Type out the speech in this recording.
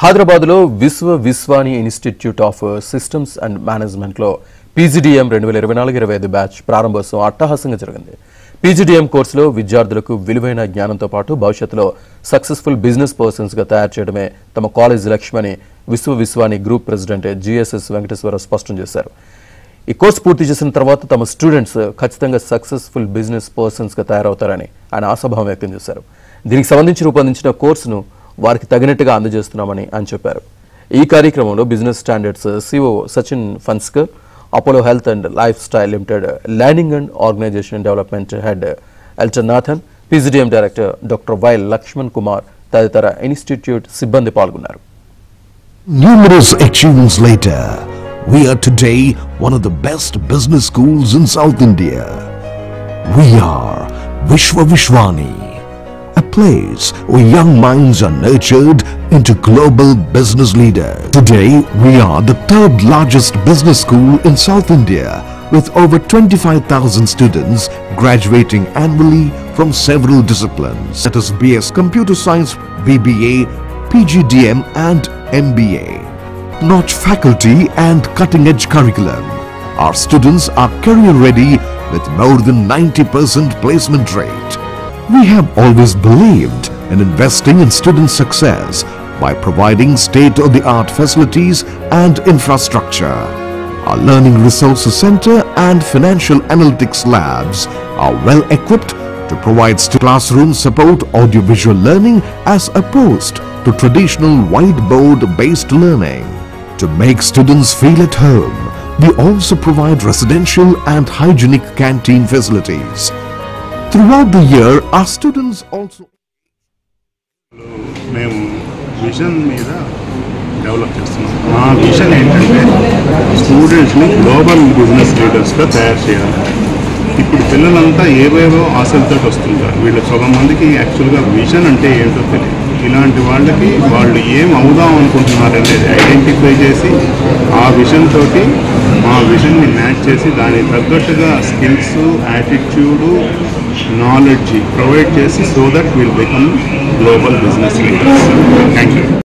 హైదరాబాద్లో Vishwani institute of systems and మేనేజ్మెంట్లో PGDM 2024-25 batch ప్రారంభోత్సవం అట్టహాసంగా జరిగింది. పీజీడీఎం కోర్సులో విద్యార్థులకు విలువైన జ్ఞానంతో పాటు భవిష్యత్తులో సక్సెస్ఫుల్ బిజినెస్ పర్సన్స్గా తయారు చేయడమే తమ కాలేజ్ లక్ష్యమని Vishwani group president GSS Venkateswararao స్పష్టం చేశారు. ఈ కోర్సు పూర్తి చేసిన తర్వాత తమ స్టూడెంట్స్ ఖచ్చితంగా సక్సెస్ఫుల్ బిజినెస్ పర్సన్స్గా తయారవుతారని ఆయన ఆశాభావం వ్యక్తం చేశారు. దీనికి సంబంధించి రూపొందించిన కోర్సును వారికి తగినట్టుగా అందజేస్తున్నామని ఆయన చెప్పారు. ఈ కార్యక్రమంలో Business Standard's CEO Sachin Phanskar, Apollo health and life style limited learning and organisation development head Elton Nathan, PGDM director doctor Y Lakshman Kumar తదితర ఇన్స్టిట్యూట్ సిబ్బంది పాల్గొన్నారు. Numerous achievements later, we are today one of the best business schools in South India. We are Vishwani, a place where young minds are nurtured into global business leaders. Today, we are the third largest business school in South India with over 25,000 students graduating annually from several disciplines. That is BS Computer Science, BBA, PGDM and MBA. Notch faculty and cutting-edge curriculum. Our students are career-ready with more than 90% placement rate. We have always believed in investing in student success by providing state-of-the-art facilities and infrastructure. Our Learning Resources Center and Financial Analytics Labs are well equipped to provide classroom support audiovisual learning as opposed to traditional whiteboard-based learning. To make students feel at home, we also provide residential and hygienic canteen facilities. Throughout the year, our students also మేము vision మీద develop చేస్తున్నాం. మా vision ఏంటంటే స్టూడెంట్స్ని global business లీడర్స్గా తయారు చేయాలి. ఇప్పుడు పిల్లలంతా ఏవేవో ఆశలతో వస్తుంటారు. వీళ్ళ సగం మందికి యాక్చువల్గా విజన్ అంటే ఏంటో తెలియదు. ఇలాంటి వాళ్ళకి వాళ్ళు ఏం అవుదాం అనుకుంటున్నారు అనేది ఐడెంటిఫై చేసి ఆ విజన్ తోటి మా విజన్ని మ్యాచ్ చేసి దానికి తగ్గట్టుగా స్కిల్స్, యాటిట్యూడు, నాలెడ్జ్ ప్రొవైడ్ చేసి so that will become global business leaders. Thank you.